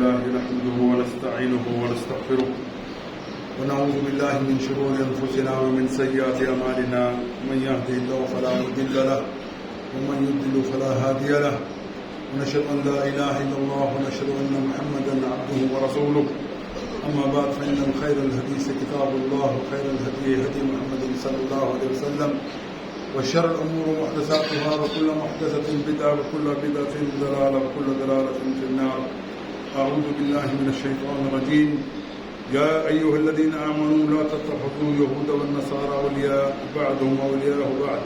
لله نحمده ونستعينه ونستغفره ونعوذ بالله من شرور أنفسنا ومن سيئات أعمالنا من يهده الله فلا مضل له ومن يضلل فلا هادي له ونشهد أن لا إله إلا الله ونشهد أن محمدا عبده ورسوله أما بعد فإن خير الحديث كتاب الله وخير الهدي هدي محمد صلى الله عليه وسلم وشر الأمور محدثاتها وكل محدثة بدعة وكل بدعة ضلالة وكل ضلالة في النار. أعوذ بالله من الشيطان الرجيم. يا أيها الذين آمنوا لا تتخذوا اليهود والنصارى أولياء بعضهم أولياء بعض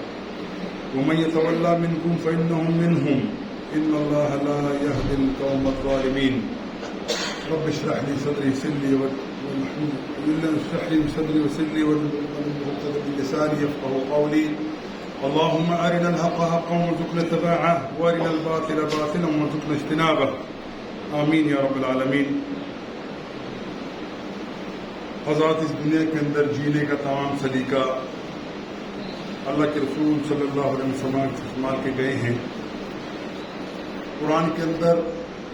ومن يتولى منكم فإنهم منهم إن الله لا يهدي القوم الظالمين. رب اشرح لي صدري ويسر لي واحلل لساني يفقهوا قولي. اللهم أرنا الحق حقا وارزقنا اتباعه وأرنا الباطل باطلا وارزقنا اجتنابه. آمین یا رب العالمین. آزاد اس دنیا کے اندر جینے کا تمام سلیقہ اللہ کے رسول صلی اللہ علیہ وسلم استعمال کے گئے ہیں. قرآن کے اندر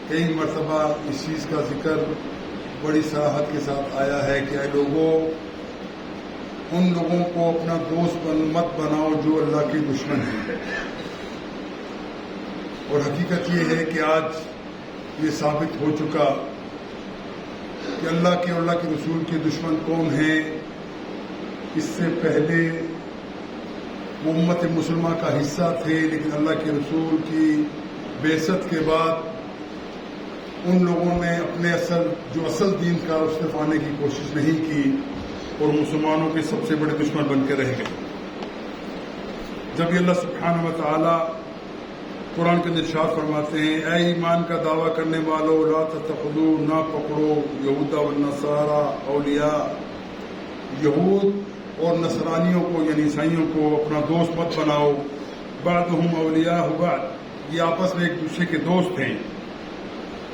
کئی مرتبہ اس چیز کا ذکر بڑی صراحت کے ساتھ آیا ہے کہ اے لوگوں، ان لوگوں کو اپنا دوست مت بناؤ جو اللہ کے دشمن ہیں. اور حقیقت یہ ہے کہ آج یہ ثابت ہو چکا کہ اللہ کے اور اللہ کے رسول کے دشمن کون ہیں. اس سے پہلے وہ امت مسلمہ کا حصہ تھے، لیکن اللہ کے رسول کی بعثت کے بعد ان لوگوں نے اپنے اصل دین کا رشتے پانے کی کوشش نہیں کی اور مسلمانوں کے سب سے بڑے دشمن بن کے رہ گئے. جب یہ اللہ سبحانہ و تعالی قرآن کے اندر ارشاد فرماتے ہیں، اے ایمان کا دعویٰ کرنے والوں، لا تتخذوا، نہ پکڑو، یہود والنصارى اولیاء، یہود اور نصرانیوں کو یعنی عیسائیوں کو اپنا دوست مت بناؤ. بعضهم اولیاء بعض، یہ آپس میں ایک دوسرے کے دوست ہیں.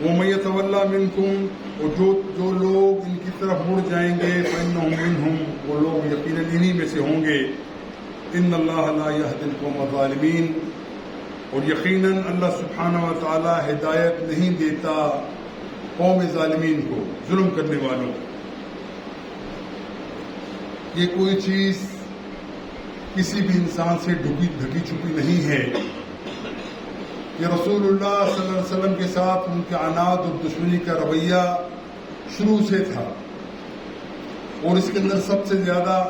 ومن يتولى منكم، اور جو لوگ ان کی طرف مڑ جائیں گے، فإنهم منهم، وہ لوگ یقیناً انہی میں سے ہوں گے. ان اللہ لا يهدي القوم الظالمین، اور یقیناً اللہ سبحانہ و تعالی ہدایت نہیں دیتا قوم ظالمین کو، ظلم کرنے والوں. یہ کوئی چیز کسی بھی انسان سے ڈھکی چھپی نہیں ہے. یہ رسول اللہ صلی اللہ علیہ وسلم کے ساتھ ان کے عناد اور دشمنی کا رویہ شروع سے تھا، اور اس کے اندر سب سے زیادہ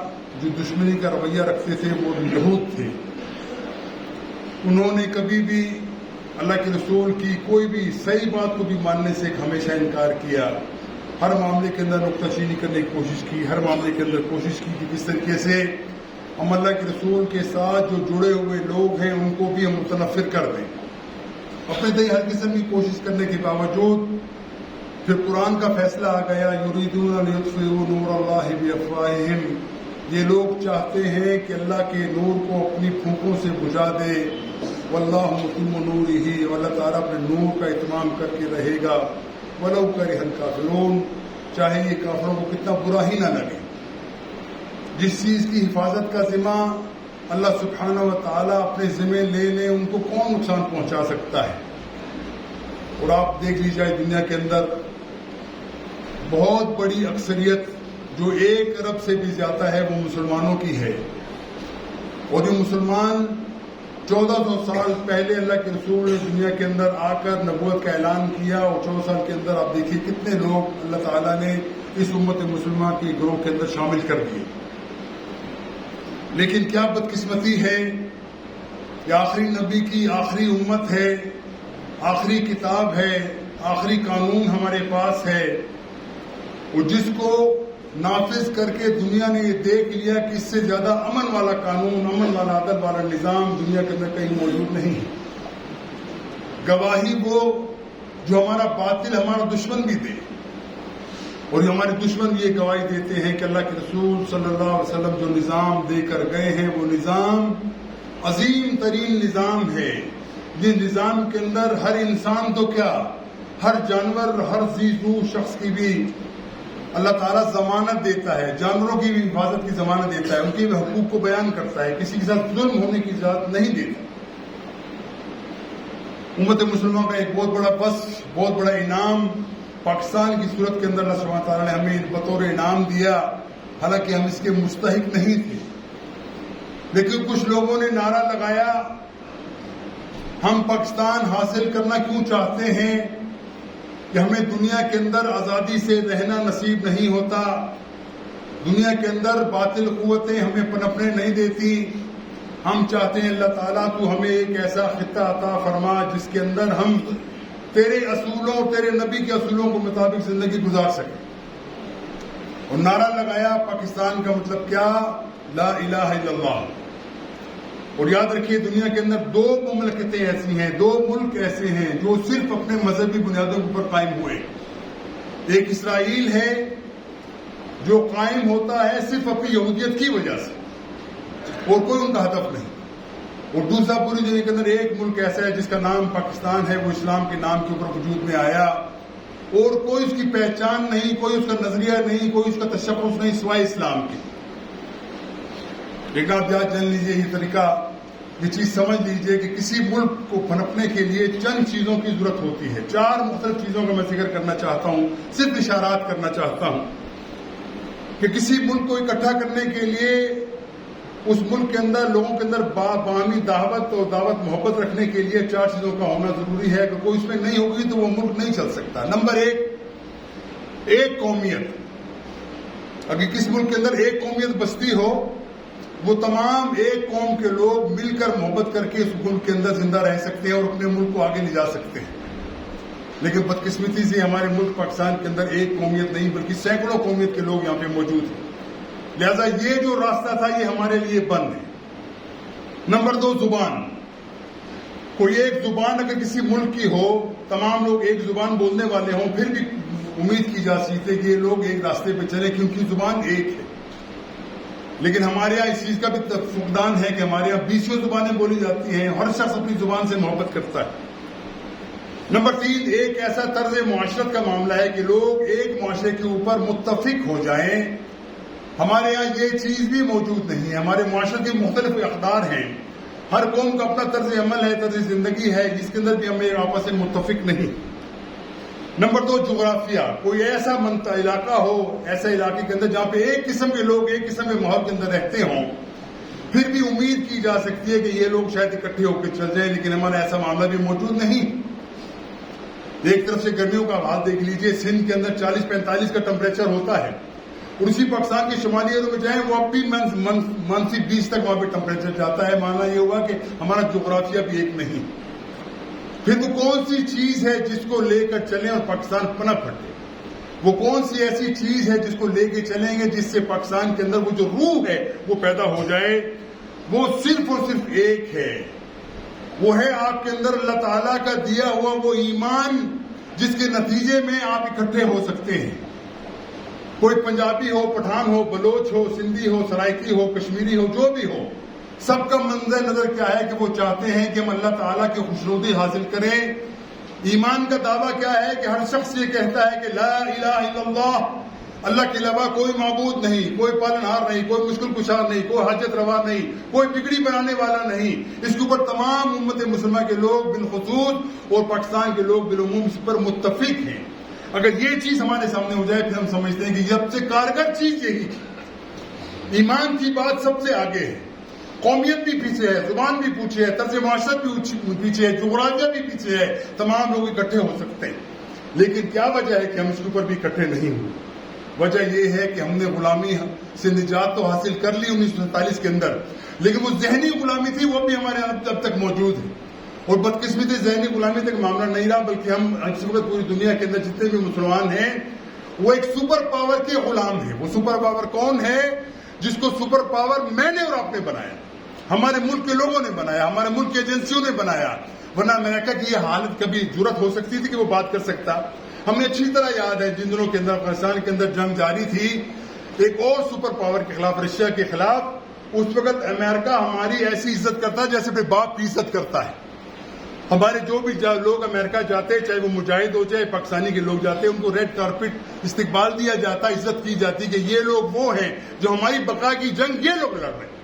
جو دشمنی کا رویہ رکھتے تھے وہ یہود تھے. انہوں نے کبھی بھی اللہ کے رسول کی کوئی بھی صحیح بات کو بھی ماننے سے ہمیشہ انکار کیا. ہر معاملے کے اندر نکتہ چینی کرنے کی کوشش کی، ہر معاملے کے اندر کوشش کی کہ کس طریقے سے ہم اللہ کے رسول کے ساتھ جو جڑے ہوئے لوگ ہیں ان کو بھی ہم متنفر کر دیں. اپنے دئی ہر قسم کی کوشش کرنے کے باوجود پھر قرآن کا فیصلہ آ گیا، یریدون لیطفئوا نور اللہ بافواہہم، یہ لوگ چاہتے ہیں کہ اللہ کے نور کو اپنی پھونکوں سے بجھا دے. واللہ متم نورہ، اور اللہ تعالیٰ اپنے نور کا اتمام کر کے رہے گا. ولو کرہ الکافرون، چاہے یہ کافروں کو کتنا برا ہی نہ لگے. جس چیز کی حفاظت کا ذمہ اللہ سبحانہ و تعالیٰ اپنے ذمہ لے لے، ان کو کون نقصان پہنچا سکتا ہے. اور آپ دیکھ لیجیے دنیا کے اندر بہت بڑی اکثریت جو 1 ارب سے بھی زیادہ ہے وہ مسلمانوں کی ہے. اور یہ مسلمان 1400 سال پہلے اللہ کے رسول نے دنیا کے اندر آ کر نبوت کا اعلان کیا، اور 14 سال کے اندر آپ دیکھیے کتنے لوگ اللہ تعالیٰ نے اس امت مسلمہ کے گروہ کے اندر شامل کر دیے. لیکن کیا بدقسمتی ہے کہ آخری نبی کی آخری امت ہے، آخری کتاب ہے، آخری قانون ہمارے پاس ہے، اور جس کو نافذ کر کے دنیا نے یہ دیکھ لیا کہ اس سے زیادہ امن والا قانون، امن والا عدل والا نظام دنیا کے اندر کہیں موجود نہیں ہے. گواہی وہ جو ہمارا باطل ہمارا دشمن بھی دے، اور ہمارے دشمن بھی یہ گواہی دیتے ہیں کہ اللہ کے رسول صلی اللہ علیہ وسلم جو نظام دے کر گئے ہیں وہ نظام عظیم ترین نظام ہے. جس نظام کے اندر ہر انسان تو کیا، ہر جانور، ہر ذی روح شخص کی بھی اللہ تعالیٰ ضمانت دیتا ہے، جانوروں کی بھی حفاظت کی ضمانت دیتا ہے، ان کے بھی حقوق کو بیان کرتا ہے، کسی کے ساتھ ظلم ہونے کی اجازت نہیں دیتا. امت مسلمہ کا ایک بہت بڑا انعام پاکستان کی صورت کے اندر اللہ سبحانہ تعالیٰ نے ہمیں بطور انعام دیا، حالانکہ ہم اس کے مستحق نہیں تھے، لیکن کچھ لوگوں نے نعرہ لگایا ہم پاکستان حاصل کرنا کیوں چاہتے ہیں کہ ہمیں دنیا کے اندر آزادی سے رہنا نصیب نہیں ہوتا، دنیا کے اندر باطل قوتیں ہمیں پنپنے نہیں دیتی، ہم چاہتے ہیں اللہ تعالیٰ تو ہمیں ایک ایسا خطہ عطا فرما جس کے اندر ہم تیرے اصولوں اور تیرے نبی کے اصولوں کے مطابق زندگی گزار سکیں۔ اور نعرہ لگایا پاکستان کا مطلب کیا؟ لا الہ الا اللہ۔ اور یاد رکھیے دنیا کے اندر دو مملکتیں ایسی ہیں، دو ملک ایسے ہیں جو صرف اپنے مذہبی بنیادوں کے اوپر قائم ہوئے۔ ایک اسرائیل ہے جو قائم ہوتا ہے صرف اپنی یہودیت کی وجہ سے اور کوئی ان کا ہدف نہیں، اور دوسرا پوری دنیا کے اندر ایک ملک ایسا ہے جس کا نام پاکستان ہے، وہ اسلام کے نام کے اوپر وجود میں آیا اور کوئی اس کی پہچان نہیں، کوئی اس کا نظریہ نہیں، کوئی اس کا تشخص نہیں سوائے اسلام کی۔ لیکن آپ یاد جان لیجئے یہ طریقہ، یہ چیز سمجھ لیجئے کہ کسی ملک کو پنپنے کے لیے چند چیزوں کی ضرورت ہوتی ہے۔ 4 مختلف چیزوں کا میں ذکر کرنا چاہتا ہوں، صرف اشارات کرنا چاہتا ہوں کہ کسی ملک کو اکٹھا کرنے کے لیے اس ملک کے اندر لوگوں کے اندر باہمی دعوت اور دعوت محبت رکھنے کے لیے 4 چیزوں کا ہونا ضروری ہے۔ اگر کوئی اس میں نہیں ہوگی تو وہ ملک نہیں چل سکتا۔ نمبر 1، ایک قومیت۔ اگر کس ملک کے اندر ایک قومیت بستی ہو، وہ تمام ایک قوم کے لوگ مل کر محبت کر کے اس ملک کے اندر زندہ رہ سکتے ہیں اور اپنے ملک کو آگے لے جا سکتے ہیں۔ لیکن بدقسمتی سے ہمارے ملک پاکستان کے اندر ایک قومیت نہیں بلکہ سینکڑوں قومیت کے لوگ یہاں پہ موجود ہیں، لہذا یہ جو راستہ تھا یہ ہمارے لیے بند ہے۔ نمبر 2، زبان۔ کوئی ایک زبان اگر کسی ملک کی ہو، تمام لوگ ایک زبان بولنے والے ہوں، پھر بھی امید کی جا سکتی ہے کہ یہ لوگ ایک راستے پہ چلیں کیونکہ زبان ایک ہے۔ لیکن ہمارے یہاں اس چیز کا بھی فقدان ہے کہ ہمارے یہاں 20 زبانیں بولی جاتی ہیں، ہر شخص اپنی زبان سے محبت کرتا ہے۔ نمبر 3، ایک ایسا طرز معاشرت کا معاملہ ہے کہ لوگ ایک معاشرے کے اوپر متفق ہو جائیں۔ ہمارے یہاں یہ چیز بھی موجود نہیں ہے۔ ہمارے معاشرے کے مختلف اقدار ہیں، ہر قوم کا اپنا طرز عمل ہے، طرز زندگی ہے، جس کے اندر بھی ہمیں آپس میں متفق نہیں۔ نمبر 2، جغرافیہ۔ کوئی ایسا علاقہ ہو، ایسا علاقے کے اندر جہاں پہ ایک قسم کے لوگ ایک قسم کے ماحول کے اندر رہتے ہوں، پھر بھی امید کی جا سکتی ہے کہ یہ لوگ شاید اکٹھے ہو کے چل جائیں، لیکن ہمارا ایسا معاملہ بھی موجود نہیں۔ ایک طرف سے گرمیوں کا حال دیکھ لیجئے، سندھ کے اندر 40-45 کا ٹمپریچر ہوتا ہے، اور اسی پاکستان کے شمالی ایروں میں جائیں وہ اب بھی -20 تک وہاں پہ ٹمپریچر جاتا ہے۔ معنی یہ ہوا کہ ہمارا جغرافیہ بھی ایک نہیں۔ پھر وہ کون سی چیز ہے جس کو لے کر چلیں اور پاکستان پنپ ہٹے؟ وہ کون سی ایسی چیز ہے جس کو لے کے چلیں گے جس سے پاکستان کے اندر وہ جو روح ہے وہ پیدا ہو جائے؟ وہ صرف اور صرف ایک ہے، وہ ہے آپ کے اندر اللہ تعالیٰ کا دیا ہوا وہ ایمان جس کے نتیجے میں آپ اکٹھے ہو سکتے ہیں۔ کوئی پنجابی ہو، پٹھان ہو، بلوچ ہو، سندھی ہو، سرائکی ہو، کشمیری ہو، جو بھی ہو، سب کا منظر نظر کیا ہے کہ وہ چاہتے ہیں کہ ہم اللہ تعالیٰ کی خوشنودی حاصل کریں۔ ایمان کا دعویٰ کیا ہے کہ ہر شخص یہ کہتا ہے کہ لا الہ الا اللہ، اللہ کے علاوہ کوئی معبود نہیں، کوئی پالنہار نہیں، کوئی مشکل کشا نہیں، کوئی حاجت روا نہیں، کوئی بگڑی بنانے والا نہیں۔ اس کے اوپر تمام امت مسلمہ کے لوگ بالخصوص اور پاکستان کے لوگ بالعموم اس پر متفق ہیں۔ اگر یہ چیز ہمارے سامنے ہو جائے پھر ہم سمجھتے ہیں کہ سب سے کارگر چیز یہی ہے۔ ایمان کی بات سب سے آگے ہے، قومیت بھی پیچھے ہے، زبان بھی پیچھے ہے، طرز معاشرت بھی پیچھے ہے، جغرافیہ بھی پیچھے ہے، تمام لوگ اکٹھے ہو سکتے ہیں۔ لیکن کیا وجہ ہے کہ ہم اس کے اوپر بھی اکٹھے نہیں ہوئے؟ وجہ یہ ہے کہ ہم نے غلامی سے نجات تو حاصل کر لی 1947 کے اندر، لیکن وہ ذہنی غلامی تھی وہ بھی ہمارے اب تک موجود ہے۔ اور بدقسمتی ذہنی غلامی تک معاملہ نہیں رہا، بلکہ ہم اس وقت پوری دنیا کے اندر جتنے بھی مسلمان ہیں وہ ایک سپر پاور کے غلام ہیں۔ وہ سپر پاور کون ہے؟ جس کو سپر پاور میں نے اور آپ نے بنایا، ہمارے ملک کے لوگوں نے بنایا، ہمارے ملک کی ایجنسیوں نے بنایا، ورنہ امریکہ کی یہ حالت کبھی جرأت ہو سکتی تھی کہ وہ بات کر سکتا؟ ہمیں اچھی طرح یاد ہے جن دنوں کے اندر افغانستان کے اندر جنگ جاری تھی ایک اور سپر پاور کے خلاف، رشیا کے خلاف، اس وقت امریکہ ہماری ایسی عزت کرتا ہے جیسے اپنے باپ کی عزت کرتا ہے۔ ہمارے جو بھی لوگ امریکہ جاتے، چاہے وہ مجاہد ہو چاہے پاکستانی کے لوگ جاتے، ان کو ریڈ کارپٹ استقبال دیا جاتا، عزت کی جاتی کہ یہ لوگ وہ ہیں جو ہماری بقا کی جنگ یہ لوگ لڑ رہے ہیں۔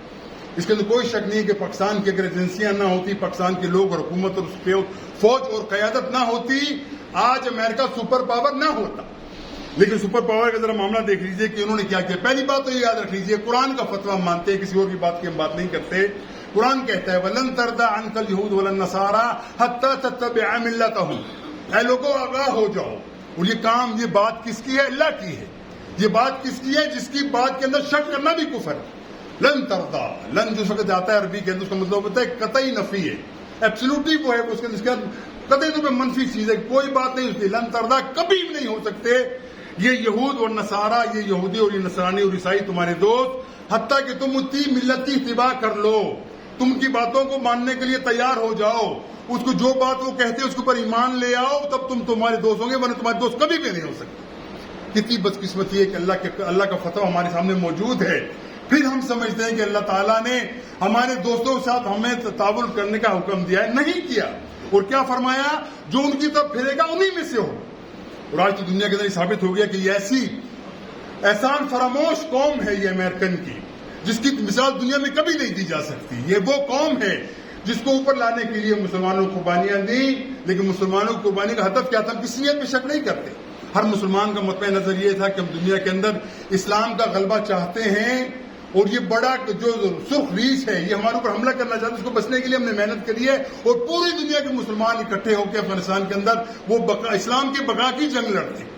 اس کے اندر کوئی شک نہیں کہ پاکستان کی اگر ایجنسیاں نہ ہوتی، پاکستان کے لوگ اور حکومت اور اس پہ فوج اور قیادت نہ ہوتی، آج امریکہ سپر پاور نہ ہوتا، لیکن سپر پاور کا ذرا معاملہ دیکھ لیجئے کہ انہوں نے کیا کیا۔ پہلی بات تو یہ یاد رکھ لیجئے، قرآن کا فتویٰ ہم مانتے ہیں، کسی اور کی بات کی ہم بات نہیں کرتے۔ قرآن کہتا ہے وَلَن تَرْضَىٰ عَنْكَ الْيَهُودُ وَلَا النَّصَارَىٰ حَتَّىٰ تَتَّبِعَ مِلَّتَهُمْ۔ اے لوگوں آگاہ ہو جاؤ، اور یہ کام، یہ بات کس کی ہے؟ اللہ کی ہے۔ یہ بات کس کی ہے؟ جس کی بات کے اندر شک کرنا بھی کفر ہے۔ لن ترضا، لن جو شکل آتا ہے عربی کے اندر اس کا مطلب ہوتا ہے قطعی نفی ہے، ایبسولوٹلی وہ ہے اس کے اندر قطعی طور پہ منفی چیز ہے، کوئی بات نہیں ہوتی۔ لن ترضا کبھی بھی نہیں ہو سکتے یہ یہود اور نصارہ، یہ یہودی اور یہ نصرانی اور عیسائی تمہارے دوست، حتیٰ کہ تم اتی ملت کی اتباع کر لو، تم کی باتوں کو ماننے کے لیے تیار ہو جاؤ، اس کو جو بات وہ کہتے ہیں اس کے اوپر ایمان لے آؤ، تب تم تمہارے دوست ہوں گے، ورنہ تمہارے دوست کبھی بھی نہیں ہو سکتے۔ کتنی بدقسمتی ہے کہ اللہ کا فتویٰ ہمارے سامنے موجود ہے، پھر ہم سمجھتے ہیں کہ اللہ تعالیٰ نے ہمارے دوستوں کے ساتھ ہمیں تعاون کرنے کا حکم دیا ہے، نہیں کیا۔ اور کیا فرمایا؟ جو ان کی طرف پھرے گا انہی میں سے ہو۔ اور آج تو دنیا کے اندر یہ ثابت ہو گیا کہ یہ ایسی احسان فراموش قوم ہے یہ امریکن کی، جس کی مثال دنیا میں کبھی نہیں دی جا سکتی۔ یہ وہ قوم ہے جس کو اوپر لانے کے لیے مسلمانوں کو قربانیاں دیں، لیکن مسلمانوں کی قربانی کا ہدف کیا تھا؟ ہم کسی نیت پہ شک نہیں کرتے۔ ہر مسلمان کا مطمئن نظر یہ تھا کہ ہم دنیا کے اندر اسلام کا غلبہ چاہتے ہیں، اور یہ بڑا جو سرخ ریچھ ہے یہ ہمارے اوپر حملہ کرنا چاہتے ہیں، اس کو بچنے کے لیے ہم نے محنت کری ہے، اور پوری دنیا کے مسلمان اکٹھے ہو کے افغانستان کے اندر وہ اسلام کے بقا کی جنگ لڑتے ہیں۔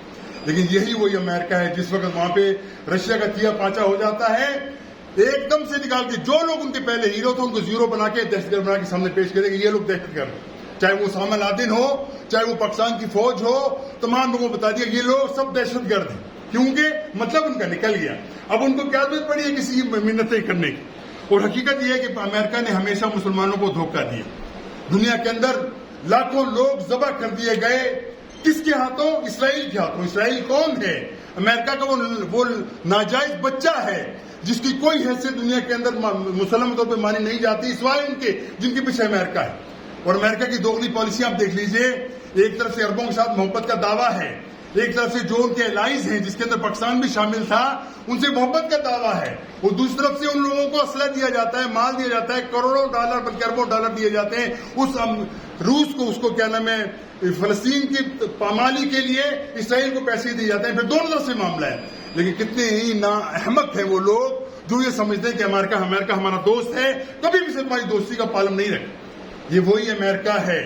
لیکن یہی وہی امریکہ ہے جس وقت وہاں پہ رشیا کا تیا پاچا ہو جاتا ہے، ایک دم سے نکال کے جو لوگ ان کے پہلے ہیرو تھے ان کو زیرو بنا کے دہشت گرد بنا کے سامنے پیش کرے کہ یہ لوگ دہشت گرد، چاہے وہ اسامہ لادن ہو، چاہے وہ پاکستان کی فوج ہو، تمام لوگوں کو بتا دیا یہ لوگ سب دہشت گرد ہیں، کیونکہ مطلب ان کا نکل گیا۔ اب ان کو کیا ضرورت پڑی ہے کسی کی منتیں کرنے کی؟ اور حقیقت یہ ہے کہ امریکہ نے ہمیشہ مسلمانوں کو دھوکہ دیا۔ دنیا کے اندر لاکھوں لوگ ذبح کر دیے گئے، کس کے ہاتھوں؟ اسرائیل کے ہاتھوں۔ اسرائیل کون ہے؟ امریکہ کا وہ ناجائز بچہ ہے جس کی کوئی حیثیت دنیا کے اندر مسلم طور پہ مانی نہیں جاتی، سوائے ان کے جن کے پیچھے امریکہ ہے۔ اور امریکہ کی دوغلی پالیسی آپ دیکھ لیجئے، ایک طرف سے عربوں کے ساتھ محبت کا دعویٰ ہے، ایک طرف سے جو ان کے الائز ہیں جس کے اندر پاکستان بھی شامل تھا ان سے محبت کا دعویٰ ہے، اور دوسری طرف سے ان لوگوں کو اسلحہ دیا جاتا ہے، مال دیا جاتا ہے، کروڑوں ڈالر بلکہ اربوں ڈالر دیے جاتے ہیں اس روس کو، اس کو کیا نام ہے، فلسطین کی پامالی کے لیے اسرائیل کو پیسے دیے جاتے ہیں۔ پھر دونوں طرف سے معاملہ ہے، لیکن کتنے ہی نا احمق ہیں وہ لوگ جو یہ سمجھتے ہیں کہ امریکہ ہمارا دوست ہے، کبھی بھی سے ہماری دوستی کا پالن نہیں رکھا۔ یہ وہی امریکہ ہے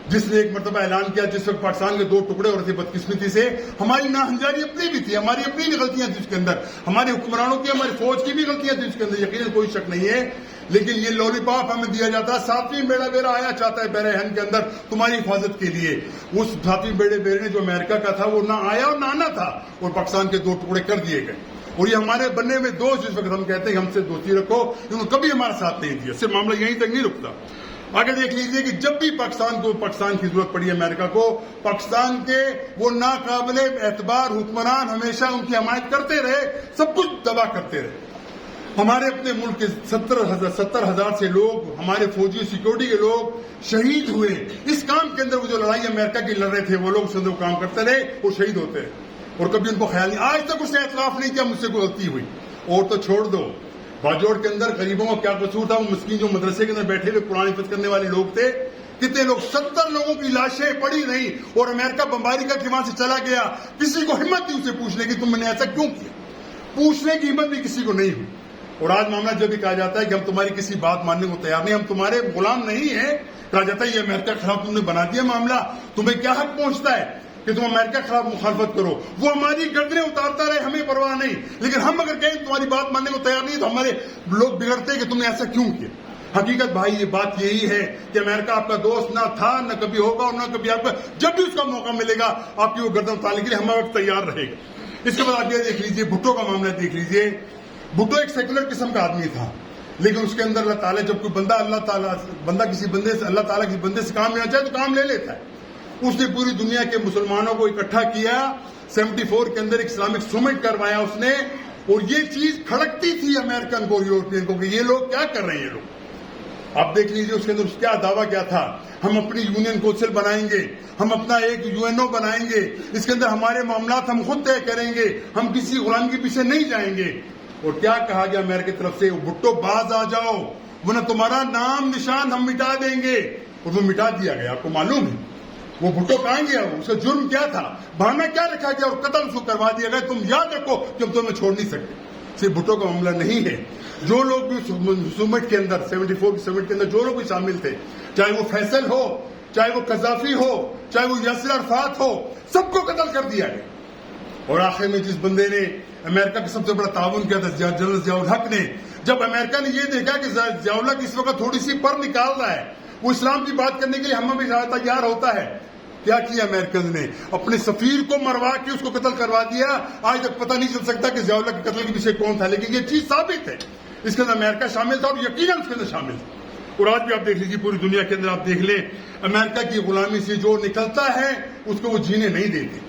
جس نے ایک مرتبہ اعلان کیا جس وقت پاکستان کے دو ٹکڑے ہو رہے تھے بدقسمتی سے، ہماری ناہنجاری اپنی بھی تھی، ہماری اپنی بھی غلطیاں تھیں اس کے اندر، ہمارے حکمرانوں کی، ہماری فوج کی بھی غلطیاں تھیں اس کے اندر، یقیناً کوئی شک نہیں ہے، لیکن یہ لولی پاپ ہمیں دیا جاتا ہے، ساتویں بیڑا بیرا آیا چاہتا ہے بحر ہند کے اندر تمہاری حفاظت کے لیے۔ اس ساتویں بیڑے بیرے نے جو امریکہ کا تھا وہ نہ آیا اور نہ آنا تھا، اور پاکستان کے دو ٹکڑے کر دیے گئے۔ اور یہ ہمارے بننے میں دوست جس وقت ہم کہتے ہیں کہ ہم سے دوستی رکھو، انہوں نے کبھی ہمارا ساتھ نہیں دیا۔ صرف معاملہ یہیں تک نہیں رکتا، آگے دیکھ لیجئے کہ جب بھی پاکستان کی ضرورت پڑی امریکہ کو، پاکستان کے وہ ناقابل اعتبار حکمران ہمیشہ ان کی حمایت کرتے رہے، سب کچھ تباہ کرتے رہے۔ ہمارے اپنے ملک کے 70,000 سے لوگ، ہمارے فوجی سیکورٹی کے لوگ شہید ہوئے اس کام کے اندر۔ وہ جو لڑائی امریکہ کی لڑ رہے تھے وہ لوگ اس کے اندر کام کرتے رہے اور شہید ہوتے رہے، اور کبھی ان کو خیال نہیں، آج تک اس نے اعتراف نہیں کیا مجھ سے کوئی غلطی ہوئی۔ اور تو چھوڑ دو، باجوڑ کے اندر غریبوں کا کیا قصور تھا؟ وہ مسکین جو مدرسے کے اندر بیٹھے ہوئے قرآن حفظ کرنے والے لوگ تھے، کتنے لوگ، 70 لوگوں کی لاشیں پڑی رہی، اور امریکہ بمباری کر کے وہاں سے چلا گیا، کسی کو ہمت نہیں اسے پوچھنے کی تم نے ایسا کیوں کیا، پوچھنے کی ہمت بھی کسی کو نہیں ہوئی۔ اور آج معاملہ جب بھی کہا جاتا ہے کہ ہم تمہاری کسی بات ماننے کو تیار نہیں، ہم تمہارے غلام نہیں ہیں، کہا جاتا ہے یہ امریکہ کے خلاف تم نے بنا دیا معاملہ، تمہیں کیا حق پہنچتا ہے کہ تم امریکہ کے خلاف مخالفت کرو؟ وہ ہماری گردنیں اتارتا رہے، ہمیں پرواہ نہیں، لیکن ہم اگر کہیں تمہاری بات ماننے کو تیار نہیں تو ہمارے لوگ بگڑتے ہیں کہ تم نے ایسا کیوں کیا۔ حقیقت بھائی یہ بات یہی ہے کہ امریکہ آپ کا دوست نہ تھا، نہ کبھی ہوگا، اور نہ کبھی آپ کا، جب بھی اس کا موقع ملے گا آپ کی وہ گردن اتارنے کے لیے ہمارا وقت تیار رہے گا۔ اس کے بعد آپ یہ دیکھ لیجئے، بھٹو کا معاملہ دیکھ لیجئے۔ بھٹو ایک سیکولر قسم کا آدمی تھا، لیکن اس کے اندر اللہ تعالیٰ، جب کوئی بندہ کسی بندے سے، اللہ تعالیٰ کسی بندے سے کام لینا چاہے تو کام لے لیتا ہے۔ اس نے پوری دنیا کے مسلمانوں کو اکٹھا کیا، 74 کے اندر ایک اسلامک سمٹ کروایا اس نے، اور یہ چیز کھڑکتی تھی امریکن کو، یورپین کو، کہ یہ لوگ کیا کر رہے ہیں۔ یہ لوگ آپ دیکھ لیجیے اس کے اندر کیا دعویٰ کیا تھا، ہم اپنی یونین کونسل بنائیں گے، ہم اپنا ایک UNO بنائیں گے، اس کے اندر ہمارے معاملات ہم خود طے کریں گے، ہم کسی غلام کے پیچھے نہیں جائیں گے۔ اور کیا کہا گیا امریکہ کی طرف سے، بھٹو باز آ جاؤ ورنہ تمہارا نام نشان ہم مٹا دیں گے، اور وہ مٹا دیا گیا۔ آپ کو معلوم ہے وہ بھٹو کہاں گیا؟ اس کا جرم کیا تھا؟ بہانہ کیا رکھا گیا اور قتل اس کو کروا دیا گیا؟ تم یاد رکھو کہ ہم تمہیں چھوڑ نہیں سکتے. صرف بھٹو کا معاملہ نہیں ہے. جو لوگ بھی حکومت کے اندر 74 کی سمٹ کے اندر جو لوگ بھی شامل تھے، چاہے وہ فیصل ہو، چاہے وہ قذافی ہو، چاہے وہ یاسر عرفات ہو، سب کو قتل کر دیا گیا. اور آخر میں جس بندے نے امریکہ کا سب سے بڑا تعاون کیا تھا، جنرل ضیاء الحق نے، جب امریکہ نے یہ دیکھا کہ ضیاء الحق اس وقت تھوڑی سی پر نکال رہا ہے، وہ اسلام کی بات کرنے کے لیے ہمیں بھی تیار ہوتا ہے، کیا کیا امریکن نے؟ اپنے سفیر کو مروا کے اس کو قتل کروا دیا. آج تک پتہ نہیں چل سکتا کہ ضیاء الحق کے قتل کے پیچھے کون تھا، لیکن یہ چیز ثابت ہے اس کے اندر امریکہ شامل تھا اور یقیناً اس کے اندر شامل تھا. اور آج بھی آپ دیکھ لیجیے پوری دنیا کے اندر آپ دیکھ لیں، امریکہ کی غلامی سے جو نکلتا ہے اس کو وہ جینے نہیں دیتے،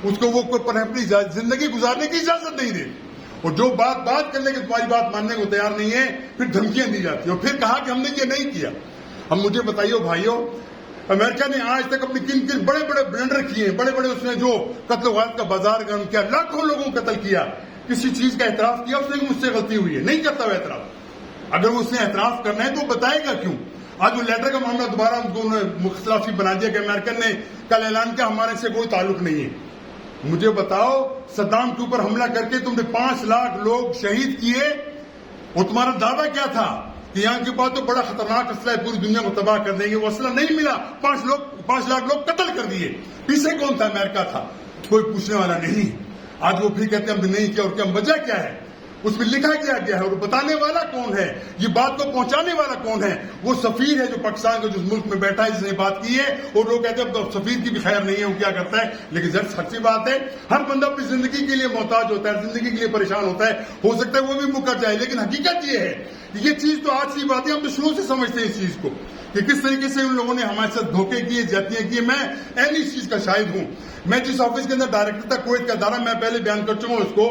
اس کو وہ اپنی زندگی گزارنے کی اجازت نہیں دیتے. اور جو بات کرنے کے تمہاری بات ماننے کو تیار نہیں ہے، پھر دھمکیاں دی جاتی ہیں اور پھر کہا کہ ہم نے یہ نہیں کیا. ہم مجھے بتائیے بھائیوں، امریکہ نے آج تک اپنی کن بڑے بڑے بلنڈر کیے ہیں، بڑے بڑے اس نے جو قتل و غارت کا بازار گرم کیا، لاکھوں لوگوں کو قتل کیا، کسی چیز کا اعتراف کیا اس نے کہ مجھ سے غلطی ہوئی ہے؟ نہیں کرتا وہ اعتراف. اگر وہ اس نے اعتراف کرنا ہے تو بتائے گا کیوں؟ آج وہ لیٹر کا معاملہ دوبارہ ہم کو مختلف بنا دیا کہ امریکن نے کل اعلان کیا ہمارے سے کوئی تعلق نہیں ہے. مجھے بتاؤ، صدام کے اوپر حملہ کر کے تم نے 5 لاکھ لوگ شہید کیے اور تمہارا دعویٰ کیا تھا کہ یہاں کے بعد تو بڑا خطرناک اسلحہ ہے، پوری دنیا کو تباہ کر دیں گے. وہ اسلحہ نہیں ملا، 5 لاکھ لوگ قتل کر دیے. پیچھے کون تھا؟ امریکہ تھا. کوئی پوچھنے والا نہیں. آج وہ بھی کہتے ہیں ہم نے نہیں کیا، اور کیا وجہ کیا ہے؟ اس میں لکھا گیا ہے اور بتانے والا کون ہے؟ یہ بات کو پہنچانے والا کون ہے؟ وہ سفیر ہے جو پاکستان کے جس ملک میں بیٹھا ہے، جس نے بات کی ہے. اور لوگ کہتے ہیں اب سفیر کی بھی خیر نہیں ہے، وہ کیا کرتا ہے. لیکن سچی بات ہے، ہر بندہ اپنی زندگی کے لیے محتاج ہوتا ہے، زندگی کے لیے پریشان ہوتا ہے. ہو سکتا ہے وہ بھی مکر جائے، لیکن حقیقت یہ ہے، یہ چیز تو آج کی بات ہے، ہم تو شروع سے سمجھتے ہیں اس چیز کو کہ کس طریقے سے ان لوگوں نے ہمارے ساتھ دھوکے کیے، زیادتیاں کی. میں اینی اس چیز کا شاہد ہوں. میں جس آفس کے اندر ڈائریکٹر تھا کویت کا ادارہ، میں پہلے بیان کر چکا ہوں اس کو.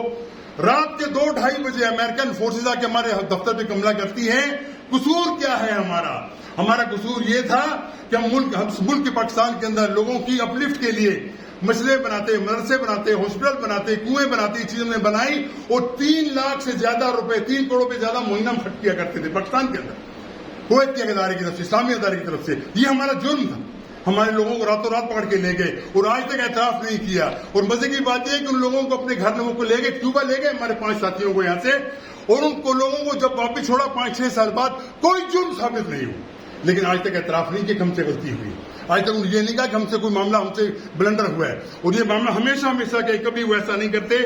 رات کے 2-2:30 بجے امریکن فورسز آ کے ہمارے دفتر پہ حملہ کرتی ہیں. قصور کیا ہے ہمارا قصور یہ تھا کہ ہم ملک کے پاکستان کے اندر لوگوں کی اپلفٹ کے لیے مسئلے بناتے، مدرسے بناتے، ہاسپٹل بناتے، کنویں بناتے، یہ چیزیں ہم نے بنائی. اور 3 لاکھ سے زیادہ روپے، 3 کروڑ روپے زیادہ مہینہ ہم خرچ کیا کرتے تھے پاکستان کے اندر، کویت کے ادارے کی طرف سے، اسلامی ادارے کی طرف سے. یہ ہمارا جرم تھا. ہمارے لوگوں کو راتوں رات پکڑ کے لے گئے اور آج تک اعتراف نہیں کیا. اور مزے کی بات یہ ہے کہ ان لوگوں کو اپنے گھر لوگوں کو لے گئے، کیوبا لے گئے ہمارے 5 ساتھیوں کو یہاں سے، اور ان کو لوگوں کو جب واپس چھوڑا 5-6 سال بعد، کوئی جرم ثابت نہیں ہوا. لیکن آج تک اعتراف نہیں کیا کہ ہم سے غلطی ہوئی. آج تک یہ نہیں کہا کہ ہم سے کوئی معاملہ، ہم سے بلنڈر ہوا ہے. اور یہ معاملہ ہمیشہ کہ کبھی وہ ایسا نہیں کرتے.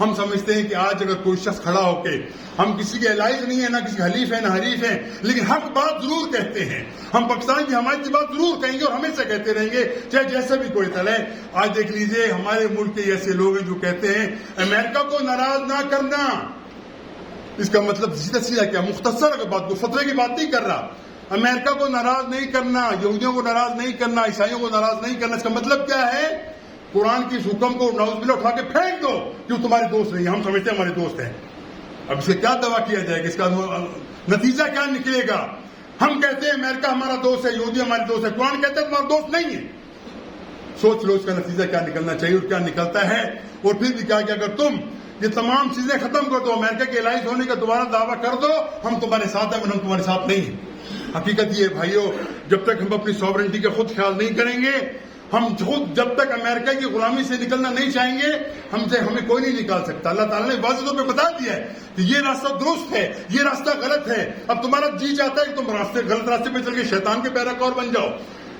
ہم سمجھتے ہیں کہ آج اگر کوئی شخص کھڑا ہو کے، ہم کسی کے الائز نہیں ہیں، نہ کسی حلیف ہے نہ حریف ہیں، لیکن حق بات ضرور کہتے ہیں. ہم پاکستان کی حمایت کی بات ضرور کہیں گے اور ہمیشہ کہتے رہیں گے، چاہے جیسا بھی کوئی چلے. آج دیکھ لیجئے ہمارے ملک کے ایسے لوگ ہیں جو کہتے ہیں امریکہ کو ناراض نہ کرنا. اس کا مطلب سیدھا کیا؟ مختصر بات کو، فتوے کی بات نہیں کر رہا. امریکہ کو ناراض نہیں کرنا، یہودیوں کو ناراض نہیں کرنا، عیسائیوں کو ناراض نہیں کرنا. اس کا مطلب کیا ہے؟ قرآن کی اس حکم کو نعوذ باللہ اٹھا کے پھینک دو کہ وہ تمہارے دوست نہیں. ہم سمجھتے ہیں ہمارے دوست ہیں. اب اس سے کیا دعویٰ کیا جائے گا؟ اس کا نتیجہ کیا نکلے گا؟ ہم کہتے ہیں امریکہ ہمارا دوست ہے، یہودی ہمارے دوست ہے، قرآن کہتے ہیں تمہارا دوست نہیں ہے. سوچ لو اس کا نتیجہ کیا نکلنا چاہیے اور کیا نکلتا ہے. اور پھر بھی کیا کہ اگر تم یہ تمام چیزیں ختم کر دو، امریکہ کے الائز ہونے کا دوبارہ دعویٰ کر دو، ہم تمہارے ساتھ ہیں، ہم تمہارے ساتھ نہیں ہیں. حقیقت یہ بھائیو، جب تک ہم اپنی سوورنٹی کا خود خیال نہیں کریں گے، ہم خود جب تک امریکہ کی غلامی سے نکلنا نہیں چاہیں گے، ہمیں کوئی نہیں نکال سکتا. اللہ تعالیٰ نے واضح طور پہ بتا دیا ہے کہ یہ راستہ درست ہے، یہ راستہ غلط ہے. اب تمہارا جی چاہتا ہے کہ تم غلط راستے پہ چل کے شیطان کے پیروکار بن جاؤ،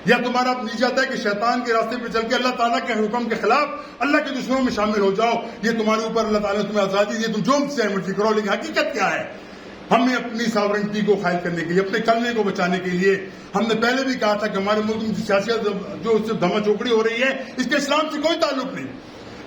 یا تمہارا جی چاہتا ہے کہ شیطان کے راستے پہ چل کے اللہ تعالیٰ کے حکم کے خلاف اللہ کے دشمنوں میں شامل ہو جاؤ. یہ تمہارے اوپر اللہ تعالیٰ نے تمہیں آزادی دی، تم جو سے مرضی کرو. لیکن حقیقت کیا ہے؟ ہمیں اپنی ساورنٹی کو قائم کرنے کے لیے، اپنے کلمے کو بچانے کے لیے، ہم نے پہلے بھی کہا تھا کہ ہمارے ملک میں سیاست جو اس سے دھما چوکڑی ہو رہی ہے، اس کے اسلام سے کوئی تعلق نہیں.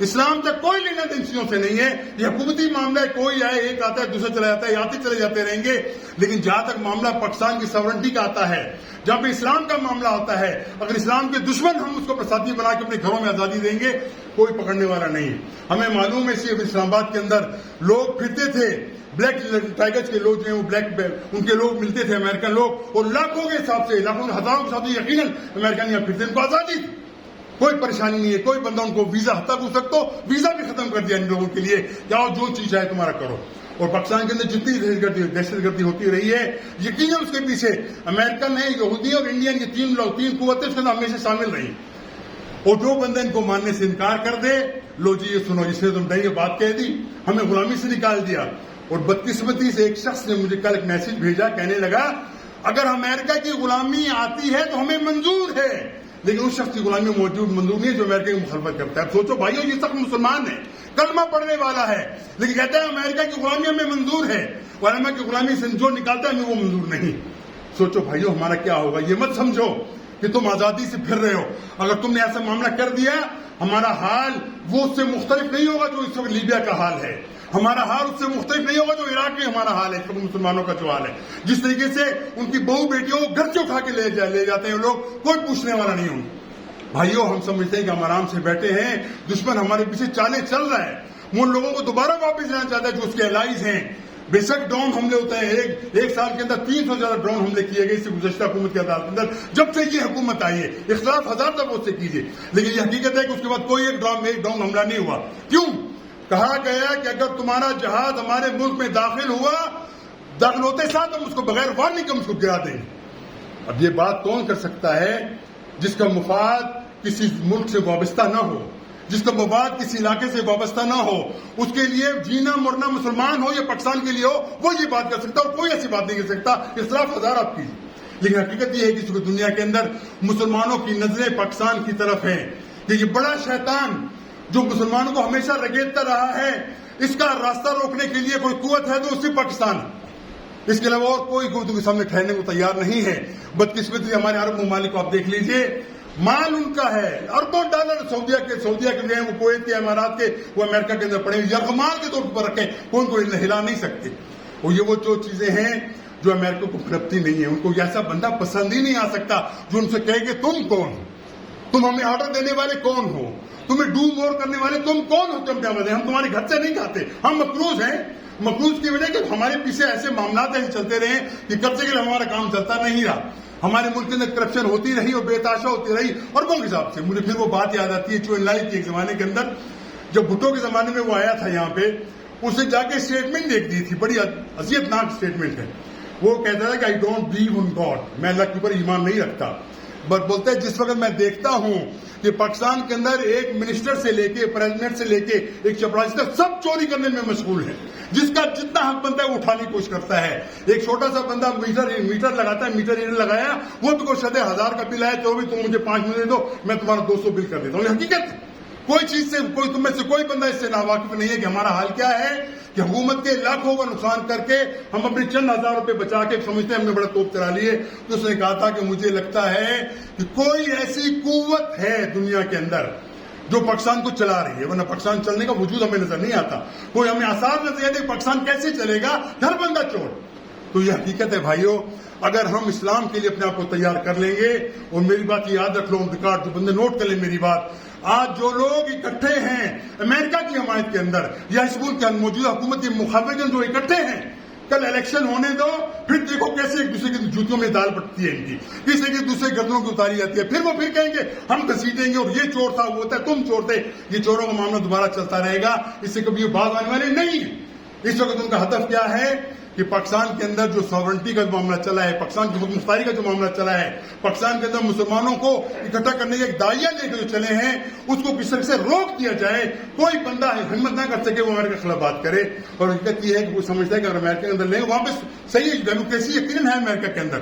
اسلام سے کوئی لینا دین چیزوں سے نہیں ہے. یہ حکومتی معاملہ ہے، کوئی آئے ایک آتا ہے دوسرا چلا جاتا ہے، آتے چلے جاتے رہیں گے. لیکن جہاں تک معاملہ پاکستان کی ساورنٹی کا آتا ہے، جہاں پہ اسلام کا معاملہ ہوتا ہے، اگر اسلام کے دشمن ہم اس کو ساتھی بنا کے اپنے گھروں میں آزادی دیں گے، کوئی پکڑنے والا نہیں. ہمیں معلوم ہے اسلام آباد کے اندر لوگ پھرتے تھے، بلیک ٹائگرز کے لوگ جو ہیں وہ بلیک ان کے لوگ ملتے تھے، امریکن لوگ، اور لاکھوں کے حساب سے، لاکھوں ہزاروں کے حساب سے یقیناً امریکن یہاں پھرتے، ان کو آزادی تھی، کوئی پریشانی نہیں ہے. کوئی بندہ ان کو ویزا حتیٰ ہو سکتا ہو، ویزا بھی ختم کر دیا ان لوگوں کے لیے، جاؤ جو چیز ہے تمہارا کرو. اور پاکستان کے اندر جتنی دہشت گردی ہوتی رہی ہے، یقیناً اس کے پیچھے امریکن ہے، یہودی اور انڈین، یہ تین قوتیں اس کے اندر ہمیشہ شامل رہی. اور جو بندہ ان کو ماننے سے انکار کر دے، لو جی یہ سنو، جسے تم نے یہ بات کہہ دی، ہمیں غلامی سے نکال دیا. اور بدقسمتی سے ایک شخص نے مجھے کل ایک میسج بھیجا، کہنے لگا اگر امریکہ کی غلامی آتی ہے تو ہمیں منظور ہے، لیکن اس شخص کی غلامی منظور نہیں ہے جو امریکہ کی مخالفت کرتا ہے. اب سوچو بھائیو، یہ شخص مسلمان ہے، کلمہ پڑھنے والا ہے، لیکن کہتا ہے امریکہ کی غلامی ہمیں منظور ہے، اور امریکہ کی غلامی سے جو نکالتا ہے ہمیں وہ منظور نہیں. سوچو بھائیو ہمارا کیا ہوگا. یہ مت سمجھو کہ تم آزادی سے پھر رہے ہو. اگر تم نے ایسا معاملہ کر دیا، ہمارا حال وہ اس سے مختلف نہیں ہوگا جو اس وقت لیبیا کا حال ہے. ہمارا حال اس سے مختلف نہیں ہوگا جو عراق میں ہمارا حال ہے، مسلمانوں کا جو حال ہے. جس طریقے سے ان کی بہو بیٹیوں کو گھر سے اٹھا کے لے جاتے ہیں لوگ، کوئی پوچھنے والا نہیں ہوں. بھائیو ہم سمجھتے ہیں کہ ہم آرام سے بیٹھے ہیں، دشمن ہمارے پیچھے چالیں چل رہا ہے. وہ ان لوگوں کو دوبارہ واپس لانا چاہتا ہے جو اس کے الائز ہیں. بے شک ڈرون حملے ہوتے ہیں، ایک سال کے اندر 300 سے زیادہ ڈرون حملے کیے گئے اس سے گزشتہ حکومت کے عدالت کے اندر، جب سے یہ حکومت آئی ہے. اختلاف ہزار تک اس سے کیجیے، لیکن یہ حقیقت ہے کہ اس کے بعد کوئی ایک ڈرون حملہ نہیں ہوا. کیوں؟ کہا گیا کہ اگر تمہارا جہاز ہمارے ملک میں داخل ہوا، داخل ہوتے ساتھ ہم اس کو بغیر وارننگ کے ہم اس کو گرا دیں گے. اب یہ بات کون کر سکتا ہے جس کا مفاد کسی ملک سے وابستہ نہ ہو، جس کا مفاد کسی علاقے سے وابستہ نہ ہو، اس کے لیے جینا مرنا مسلمان ہو یا پاکستان کے لیے ہو، وہ یہ بات کر سکتا اور کوئی ایسی بات نہیں کر سکتا. اختلاف ہزار آپ کی، لیکن حقیقت یہ ہے کہ دنیا کے اندر مسلمانوں کی نظریں پاکستان کی طرف ہیں کہ یہ بڑا شیطان جو مسلمانوں کو ہمیشہ رگیدتا رہا ہے، اس کا راستہ روکنے کے لیے کوئی قوت ہے تو صرف پاکستان. اس کے علاوہ اور کوئی قوت کے سامنے ٹھہرنے کو تیار نہیں ہے. بدقسمتی ہمارے عرب ممالک کو آپ دیکھ لیجئے، مال ان کا ہے، اربوں ڈالر سعودیہ کے جو ہیں وہ کویت کے، امارات کے، وہ امریکہ کے اندر پڑے ہوئے یرغمال کے طور پر رکھیں، کوئی کو ہلا نہیں سکتے. اور یہ وہ جو چیزیں ہیں جو امریکہ کو پھرپتی نہیں ہے. ان کو ایسا بندہ پسند ہی نہیں آ سکتا جو ان سے کہے کہ تم کون ہو، تم ہمیں آرڈر دینے والے کون ہو، تمہیں ڈو مور کرنے والے تم کون ہو. ہم تمہارے گھر سے نہیں کھاتے، ہم مقروض ہیں. مقروض کی وجہ کہ ہمارے پیچھے ایسے معاملات ایسے چلتے رہے کہ قبضے کے لیے ہمارا کام چلتا نہیں رہا. ہمارے ملک کے اندر کرپشن ہوتی رہی اور بے تاشا ہوتی رہی اربوں کے حساب سے. مجھے پھر وہ بات یاد آتی ہے چوئن لائی کی ایک زمانے کے اندر، جب بھٹو کے زمانے میں وہ آیا تھا یہاں پہ، اسے جا کے اسٹیٹمنٹ دیکھ دی تھی، بڑی اذیت ناک اسٹیٹمنٹ ہے. وہ کہتا تھا کہ I don't believe in God, میں اللہ کے اوپر ایمان نہیں رکھتا. بٹ بولتا ہے جس وقت میں دیکھتا ہوں کہ پاکستان کے اندر ایک منسٹر سے لے کے پریزیڈنٹ سے لے کے ایک چپراسی تک سب چوری کرنے میں مشغول ہیں، جس کا جتنا حق بنتا ہے وہ اٹھانے کی کوشش کرتا ہے. ایک چھوٹا سا بندہ میٹر لگاتا ہے، میٹر لگایا، وہ بھی کوشش ہے 1000 کا بل آیا تو بھی تم مجھے 5 منٹ دے دو، میں تمہارا 200 بل کر دیتا ہوں. یہ حقیقت ہے. کوئی چیز سے تم میں سے کوئی بندہ اس سے ناواقف نہیں ہے کہ ہمارا حال کیا ہے کہ حکومت کے لاکھوں کا نقصان کر کے ہم اپنے چند ہزار روپے بچا کے سمجھتے ہیں ہم نے بڑا توپ چلا لیے. تو اس نے کہا تھا کہ مجھے لگتا ہے کہ کوئی ایسی قوت ہے دنیا کے اندر جو پاکستان کو چلا رہی ہے، ورنہ پاکستان چلنے کا وجود ہمیں نظر نہیں آتا. کوئی ہمیں آثار نظر آتے کہ پاکستان کیسے چلے گا، ہر بندہ چور. تو یہ حقیقت ہے بھائیو، اگر ہم اسلام کے لیے اپنے آپ کو تیار کر لیں گے. اور میری بات یاد رکھ لو، ریکارڈ جو بندے نوٹ کر لیں میری بات، آج جو لوگ اکٹھے ہیں امریکہ کی حمایت کے اندر یا اس ملک کی موجودہ حکومت کے مخالفین جو اکٹھے ہیں، کل الیکشن ہونے دو، پھر دیکھو کیسے ایک دوسرے کی جوتیوں میں دال پڑتی ہے ان کی، کسی کے دوسرے گردنوں کی اتاری جاتی ہے. پھر وہ پھر کہیں گے ہم گھسیٹیں گے اور یہ چور تھا، وہ ہوتا ہے، تم چور تھے. یہ چوروں کا معاملہ دوبارہ چلتا رہے گا، اس سے کبھی یہ باز آنے والے نہیں. اس وقت ان کا ہدف کیا ہے کہ پاکستان کے اندر جو ساورنٹی کا معاملہ چلا ہے، پاکستان کی خود مختاری کا جو معاملہ چلا ہے، پاکستان کے اندر مسلمانوں کو اکٹھا کرنے کے ایک دائیا لے کے جو چلے ہیں، اس کو کس طرح سے روک دیا جائے. کوئی بندہ ہمت نہ کر سکے وہ امریکہ کے خلاف بات کرے. اور حقیقت یہ ہے کہ وہ سمجھتا ہے کہ اگر امریکہ کے اندر لیں وہاں پہ صحیح ڈیموکریسی یقیناً ہے امریکہ کے اندر،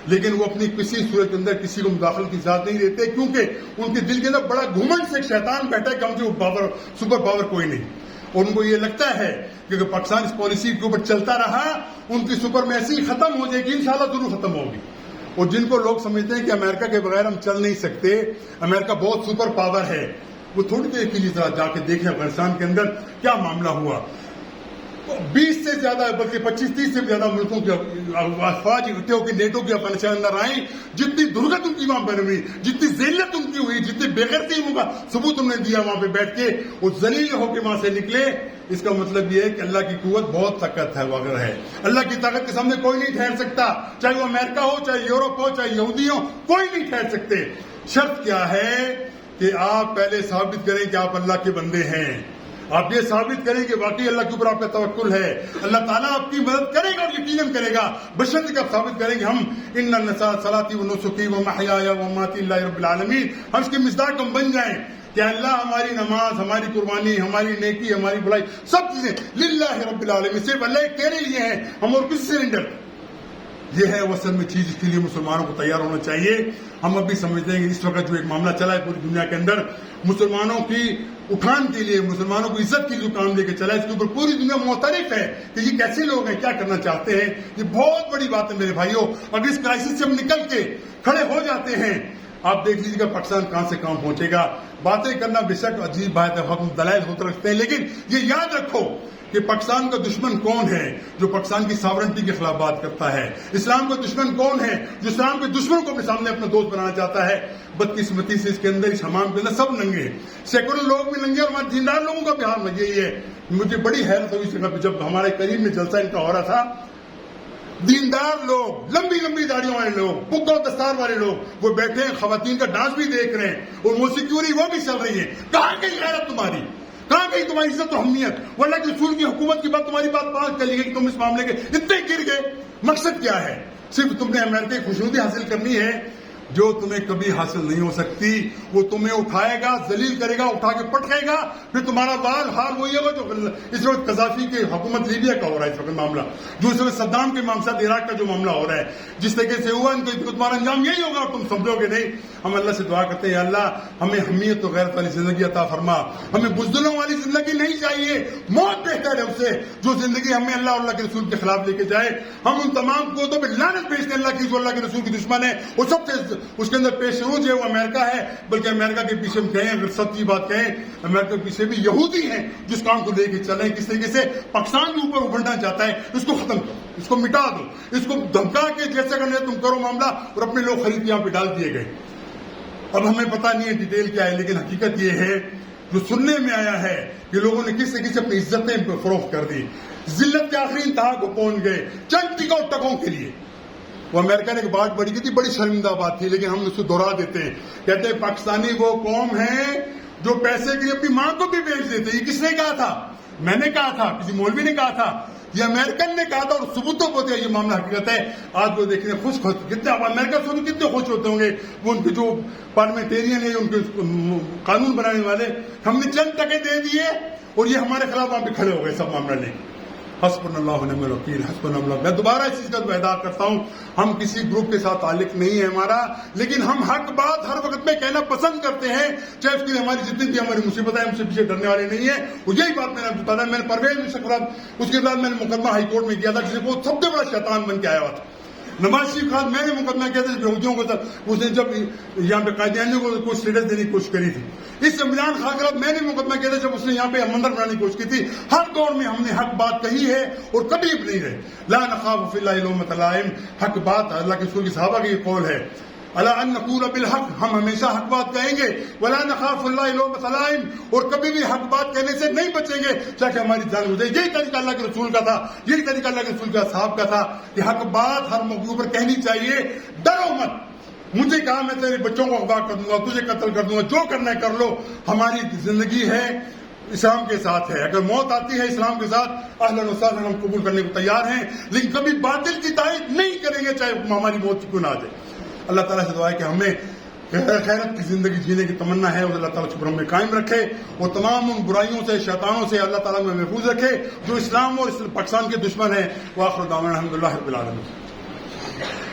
لیکن وہ اپنی کسی صورت کے اندر کسی کو مداخلت کی اجازت نہیں دیتے، کیونکہ ان کے دل کے اندر بڑا گھمنڈ سے ایک شیطان بیٹھا ہے کہ ہم سے سپر پاور کوئی نہیں. اور ان کو یہ لگتا ہے کہ اگر پاکستان اس پالیسی کے اوپر چلتا رہا، ان کی سپرمیسی ختم ہو جائے گی، انشاءاللہ ضرور ختم ہوگی. اور جن کو لوگ سمجھتے ہیں کہ امریکہ کے بغیر ہم چل نہیں سکتے، امریکہ بہت سپر پاور ہے، وہ تھوڑی دیر کے لیے ذرا جا کے دیکھیں افغانستان کے اندر کیا معاملہ ہوا. 20 سے زیادہ بلکہ 25-30 سے زیادہ ملکوں کے افواج اکٹھے ہو کے نیٹو کے افغانستان اندر آئیں. جتنی درگت ان کی وہاں بن ہوئی، جتنی ذلت ان کی ہوئی، جتنی بےغیرتی کا ثبوت انہوں نے دیا وہاں پہ بیٹھ کے، وہ ذلیل ہو کے وہاں سے نکلے. اس کا مطلب یہ ہے کہ اللہ کی قوت بہت طاقت ہے وغیرہ ہے. اللہ کی طاقت کے سامنے کوئی نہیں ٹھہر سکتا، چاہے وہ امریکہ ہو، چاہے یورپ ہو، چاہے یہودی ہو، کوئی نہیں ٹھہر سکتے. شرط کیا ہے کہ آپ پہلے ثابت کریں کہ آپ اللہ کے بندے ہیں. آپ یہ ثابت کریں کہ واقعی اللہ کے اوپر آپ کا توکل ہے, اللہ تعالیٰ آپ کی مدد کرے گا اور یقیناً کرے گا, بشرط کہ آپ ثابت کریں گے ہم ان صلاتی و نسکی و محیای و مماتی للہ رب العالمین, ہم اس کے مصداق ہم بن جائیں کہ اللہ ہماری نماز, ہماری قربانی, ہماری نیکی, ہماری بلائی, سب چیزیں للہ رب العالمین, صرف اللہ تیرے لیے ہیں, ہم اور کسی سے نہیں ڈرتے. یہ ہے وصل میں چیز, اس کے لیے مسلمانوں کو تیار ہونا چاہیے. ہم ابھی سمجھتے ہیں کہ اس وقت جو ایک معاملہ چلا ہے پوری دنیا کے اندر مسلمانوں کی اٹھان کے لیے, مسلمانوں کو عزت کی جو کام لے کے چلا ہے, اس کے اوپر پوری دنیا معترف ہے کہ یہ کیسے لوگ ہیں, کیا کرنا چاہتے ہیں. یہ بہت بڑی بات ہے میرے بھائیوں. اگر اس کرائسس سے ہم نکل کے کھڑے ہو جاتے ہیں, آپ دیکھ لیجیے گا پاکستان کہاں سے کہاں پہنچے گا. باتیں کرنا بے شک عجیب بات ہے, حکم دلائل ہوتے رکھتے ہیں, لیکن یہ یاد رکھو کہ پاکستان کا دشمن کون ہے جو پاکستان کی ساورنٹی کے خلاف بات کرتا ہے. اسلام کا دشمن کون ہے جو اسلام کے دشمن کو اپنے سامنے اپنا دوست بنانا چاہتا ہے. بدقسمتی سے اس کے اندر, اس حمام کے اندر سب ننگے ہیں, سیکولر لوگ بھی ننگے اور ہمارے دیندار لوگوں کا بھی حال یہی ہے. مجھے بڑی حیرت ہوئی اس جگہ پہ جب ہمارے قریب میں جلسہ ان کا ہو رہا تھا, دیندار لوگ, لمبی لمبی داڑیوں والے لوگ, بک اور دستار والے لوگ وہ بیٹھے ہیں, خواتین کا ڈانس بھی دیکھ رہے ہیں اور موسیقی وہ بھی چل رہی ہے. کہاں گئی غیرت تمہاری, کہاں گئی تمہاری عزت و اہمیت؟ وہ اللہ کے رسول کی حکومت کی بات تمہاری بات پاس کر لی گئی کہ تم اس معاملے کے اتنے گر گئے. مقصد کیا ہے؟ صرف تم نے امریکہ کی خوشنودی حاصل کرنی ہے جو تمہیں کبھی حاصل نہیں ہو سکتی. وہ تمہیں اٹھائے گا, ذلیل کرے گا, اٹھا کے پٹکے گا, پھر تمہارا حال وہی ہوگا جو اس وقت قذافی کی حکومت لیبیا کا ہو رہا ہے اس وقت معاملہ, جو اس وقت صدام کے معاملات عراق کا جو معاملہ ہو رہا ہے, جس طریقے سے ہوا ان کو تمہارا انجام یہی ہوگا اور تم سمجھو گے نہیں. ہم اللہ سے دعا کرتے ہیں, اللہ ہمیں حمیت و غیرت والی زندگی عطا فرما, ہمیں بزدلوں والی زندگی نہیں چاہیے. موت بہتر ہے اس سے جو زندگی ہمیں اللہ اور اللہ کے رسول کے خلاف لے کے جائے. ہم ان تمام قوتوں پہ لعنت بھیجتے ہیں اللہ کی جو اللہ کے رسول کے دشمن ہے, وہ سب سے اس کے اندر پیش رو جو وہ امریکہ ہے, بلکہ امریکہ کے پیچھے ہم کہیں, اگر سچی بات کہیں, امریکہ کے پیچھے بھی یہودی ہیں جس کام کو لے کے چلیں. کس طریقے سے پاکستان کے اوپر ابھرنا چاہتا ہے, اس کو ختم کرو, اس کو مٹا دو, اس کو دھمکا کے جیسے کرنے تم کرو معاملہ, اور اپنے لوگ خرید کے یہاں پہ ڈال دیے گئے. اب ہمیں پتہ نہیں ہے ڈیٹیل کیا ہے, لیکن حقیقت یہ ہے جو سننے میں آیا ہے کہ لوگوں نے کس طریقے سے اپنی عزتیں فروخت کر دی, ذلت کے آخری انتہا کو پہنچ گئے چند ٹکوں ٹکوں کے لیے. وہ امریکہ نے ایک بات بڑی کی تھی, بڑی شرمندہ بات تھی, لیکن ہم اس کو دوہرا دیتے ہیں. کہتے ہیں پاکستانی وہ قوم ہے جو پیسے کے لیے اپنی ماں کو بھی بیچ دیتے. یہ کس نے کہا تھا؟ میں نے کہا تھا, کسی مولوی نے کہا تھا, یہ امریکن نے کہا تھا, اور ثبوتوں کو دیا. یہ معاملہ حقیقت ہے. آج وہ دیکھ رہے ہیں خوش کتنے امریکہ سے کتنے خوش ہوتے ہوں گے وہ ان کے جو پارلیمنٹیرین ہیں, ان کے قانون بنانے والے. ہم نے چند ٹکے دے دیے اور یہ ہمارے خلاف وہاں پہ کھڑے ہو گئے سب معاملہ لے کے. حسبنا اللہ ونعم الوکیل, حسبنا اللہ. میں دوبارہ اس چیز کا ادا کرتا ہوں, ہم کسی گروپ کے ساتھ تعلق نہیں ہے ہمارا, لیکن ہم حق بات ہر وقت میں کہنا پسند کرتے ہیں, چاہے اس کے لیے ہماری جتنی بھی ہماری مصیبت ہے, ہم سے پیچھے ڈرنے والے نہیں ہیں. اور یہی بات میں نے بتایا, میں نے پرویز مشرف, اس کے بعد میں نے مقدمہ ہائی کورٹ میں کیا تھا, جسے وہ سب سے بڑا شیطان بن کے آیا ہوا تھا. نواز شریف خان میں نے مقدمہ کیا تھا یہودیوں کو, اس نے جب یہاں پہ قائدینیوں کو کوئی اسٹیٹس دینے کی کوشش کری تھی. اس عمران خان کے بعد میں نے مقدمہ کیا تھا جب اس نے یہاں پہ مندر بنانے کی کوشش کی تھی. ہر دور میں ہم نے حق بات کہی ہے اور کبھی بھی نہیں رہے. لا نخاف فی اللہ لومۃ لائم, حق بات اللہ کے رسول کے صحابہ کا یہ قول ہے. الا ان نقول بالحق, ہم ہمیشہ حق بات کہیں گے. ولا نخاف اللہ لومۃ لائم, اور کبھی بھی حق بات کہنے سے نہیں بچیں گے چاہے ہماری جان ہو جائے. یہی طریقہ اللہ کے رسول کا تھا, یہی طریقہ اللہ کے رسول کا صحابہ کا تھا کہ حق بات ہر موقع پر کہنی چاہیے. ڈرو مت, مجھے کہا میں تیرے بچوں کو اغوا کر دوں گا, تجھے قتل کر دوں گا, جو کرنا ہے کر لو. ہماری زندگی ہے اسلام کے ساتھ ہے, اگر موت آتی ہے اسلام کے ساتھ اہلا و سہلا, ہم قبول کرنے کو تیار ہیں, لیکن کبھی باطل کی تائید نہیں کریں گے چاہے ہماری موت کیوں نہ آ جائے. اللہ تعالیٰ سے دعا ہے کہ ہمیں خیرت کی زندگی جینے کی تمنا ہے, اور اللہ تعالیٰ شکر ہمیں قائم رکھے, اور تمام ان برائیوں سے, شیطانوں سے اللہ تعالیٰ میں محفوظ رکھے جو اسلام اور پاکستان کے دشمن ہیں. وآخر دعوانا الحمدللہ رب العالمین.